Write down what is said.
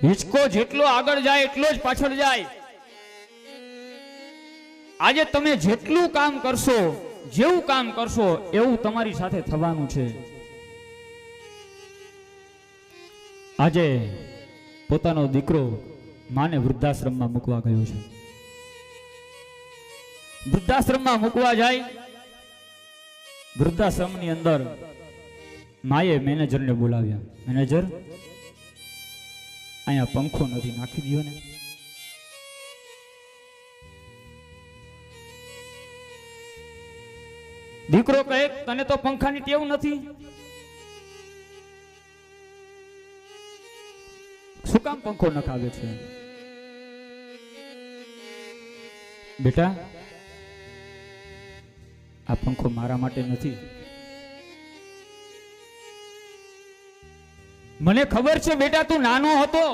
હિંચકો જેટલો આગળ જાય એટલો જ પાછળ જાય. આજે તમે જેટલું કામ કરશો, જેવું કામ કરશો એવું તમારી સાથે થવાનું છે. આજે પોતાનો દીકરો માને વૃદ્ધાશ્રમમાં મૂકવા ગયો છે. વૃદ્ધાશ્રમમાં મૂકવા જાય, વૃદ્ધાશ્રમની અંદર માએ મેનેજરને બોલાવ્યા. મેનેજર, અહીંયા પંખો નથી, નાખી દો ને. દીકરો કહે, તને તો પંખાની ટેવ નથી, શું કામ પંખો નખાવે છે? બેટા, આ પંખો મારા માટે નથી. મને ખબર છે બેટા, તું નાનો હતો